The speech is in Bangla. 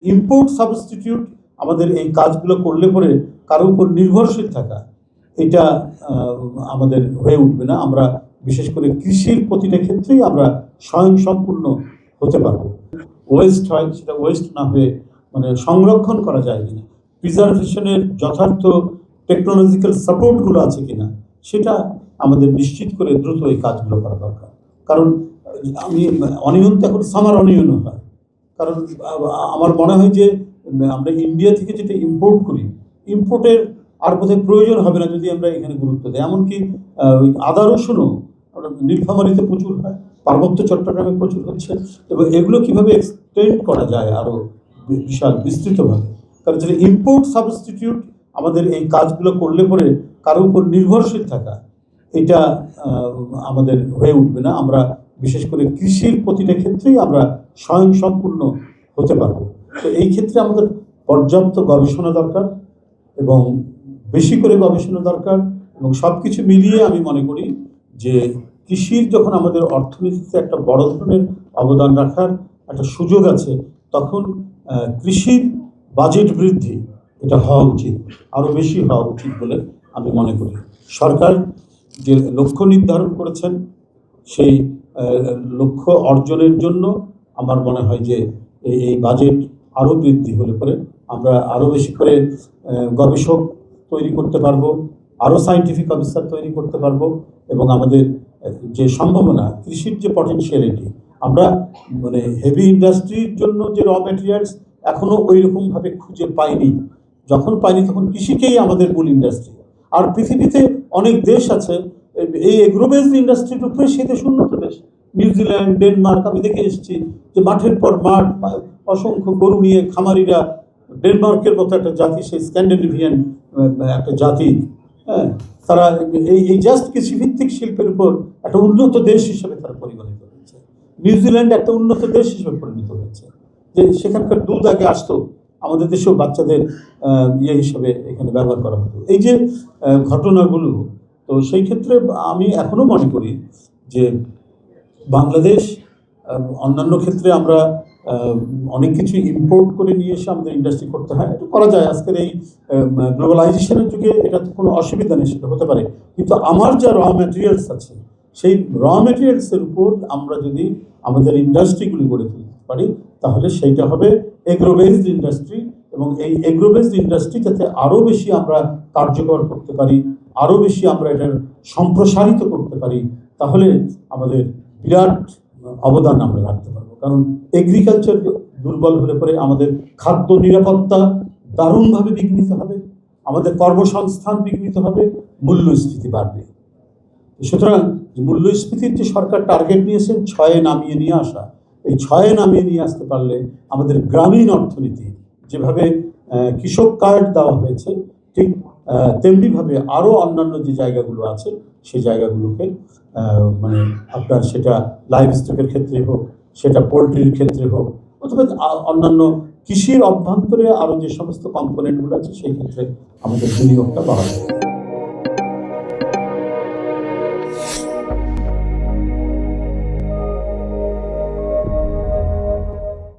ইম্পোর্ট সাবস্টিটিউট আমাদের এই কাজগুলো করলে পরে কারো উপর নির্ভরশীল থাকা এটা আমাদের হয়ে উঠবে না। আমরা বিশেষ করে কৃষির প্রতিটা ক্ষেত্রেই আমরা স্বয়ংসম্পূর্ণ হতে পারবো। ওয়েস্ট হয় সেটা ওয়েস্ট না হয়ে মানে সংরক্ষণ করা যায় কিনা, প্রিজার্ভেশনের যথার্থ টেকনোলজিক্যাল সাপোর্টগুলো আছে কিনা সেটা আমাদের নিশ্চিত করে দ্রুত এই কাজগুলো করা দরকার। কারণ আমি অনিয়ন তো এখন সামার অনিয়নও হয়। কারণ আমার মনে হয় যে আমরা ইন্ডিয়া থেকে যেটা ইম্পোর্ট করি, ইম্পোর্টের আর বোধহয় প্রয়োজন হবে না যদি আমরা এখানে গুরুত্ব দিই। এমনকি ওই আদা রসুনও নীলফামারীতে প্রচুর হয়, পার্বত্য চট্টগ্রামে প্রচুর হচ্ছে, এবং এগুলো কীভাবে এক্সটেন্ড করা যায় আরও বিশাল বিস্তৃতভাবে। কারণ যেটা ইম্পোর্ট সাবস্টিটিউট আমাদের এই কাজগুলো করলে পরে কারো উপর নির্ভরশীল থাকা এটা আমাদের হয়ে উঠবে না। আমরা বিশেষ করে কৃষির প্রতিটা ক্ষেত্রেই আমরা স্বয়ংসম্পূর্ণ হতে পারবো। তো এই ক্ষেত্রে আমাদের পর্যাপ্ত গবেষণা দরকার এবং বেশি করে গবেষণা দরকার, এবং সব কিছু মিলিয়ে আমি মনে করি যে কৃষির যখন আমাদের অর্থনীতিতে একটা বড় ধরনের অবদান রাখার একটা সুযোগ আছে, তখন কৃষির বাজেট বৃদ্ধি এটা হওয়া উচিত, আরও বেশি হওয়া উচিত বলে আমি মনে করি। সরকার যে লক্ষ্য নির্ধারণ করেছেন সেই লক্ষ্য অর্জনের জন্য আমার মনে হয় যে এই বাজেট আরও বৃদ্ধি হলে পরে আমরা আরও বেশি করে গবেষক তৈরি করতে পারবো, আরও সায়েন্টিফিক অফিসার তৈরি করতে পারবো, এবং আমাদের যে সম্ভাবনা, কৃষির যে পটেনশিয়ালিটি, আমরা মানে হেভি ইন্ডাস্ট্রির জন্য যে র ম্যাটেরিয়ালস এখনও ওই রকমভাবে খুঁজে পাইনি। যখন পাইনি তখন কৃষিকেই আমাদের মূল ইন্ডাস্ট্রি। আর পৃথিবীতে অনেক দেশ আছে এই এগ্রোবেসড ইন্ডাস্ট্রির উপরে, সে দেশ উন্নত দেশ, নিউজিল্যান্ড, ডেনমার্ক। আমি দেখে এসেছি যে মাঠের পর মাঠ, অসংখ্য গরু নিয়ে খামারিরা, ডেনমার্কের মতো একটা জাতি, সেই স্ক্যান্ডিনেভিয়ান একটা জাতি, হ্যাঁ, তারা এই জাস্ট কৃষিভিত্তিক শিল্পের উপর একটা উন্নত দেশ হিসেবে তারা পরিগণিত হয়েছে। নিউজিল্যান্ড একটা উন্নত দেশ হিসেবে পরিণত হয়েছে, যে সেখানকার দুধ আগে আসতো, আমাদের দেশেও বাচ্চাদের ইয়ে হিসেবে এখানে ব্যবহার করা হতো। এই যে ঘটনাগুলো, তো সেই ক্ষেত্রে আমি এখনও মনে করি যে বাংলাদেশ অন্যান্য ক্ষেত্রে আমরা অনেক কিছু ইম্পোর্ট করে নিয়ে এসে আমাদের ইন্ডাস্ট্রি করতে হয়, এটা করা যায়। আজকের এই গ্লোবালাইজেশনের যুগে এটা তো কোনো অসুবিধা নেই, সেটা হতে পারে। কিন্তু আমার যা র ম্যাটেরিয়ালস আছে, সেই র ম্যাটেরিয়ালসের উপর আমরা যদি আমাদের ইন্ডাস্ট্রিগুলি গড়ে তুলতে পারি, তাহলে সেইটা হবে এগ্রোবেসড ইন্ডাস্ট্রি, এবং এই এগ্রোবেসড ইন্ডাস্ট্রি যাতে আরও বেশি আমরা কার্যকর করতে পারি, আরও বেশি আমরা এটার সম্প্রসারিত করতে পারি, তাহলে আমাদের বিরাট অবদান আমরা রাখতে পারবো। কারণ এগ্রিকালচার দুর্বল হলে পরে আমাদের খাদ্য নিরাপত্তা দারুণভাবে বিঘ্নিত হবে, আমাদের কর্মসংস্থান বিঘ্নিত হবে, মূল্যস্ফীতি বাড়বে। সুতরাং মূল্যস্ফীতির যে সরকার টার্গেট নিয়েছেন 6-এ নামিয়ে নিয়ে আসা, এই 6-এ নামিয়ে নিয়ে আসতে পারলে আমাদের গ্রামীণ অর্থনীতি, যেভাবে কৃষক কার্ড দেওয়া হয়েছে, ঠিক তেমনিভাবে আরও অন্যান্য যে জায়গাগুলো আছে সেই জায়গাগুলোকে মানে আপনার সেটা লাইভ স্টকের ক্ষেত্রে হোক, সেটা পোলট্রির ক্ষেত্রে হোক, অথবা অন্যান্য কৃষির অভ্যন্তরে আরও যে সমস্ত কম্পোনেন্টগুলো আছে সেই ক্ষেত্রে আমাদের বিনিয়োগটা বাড়ানো।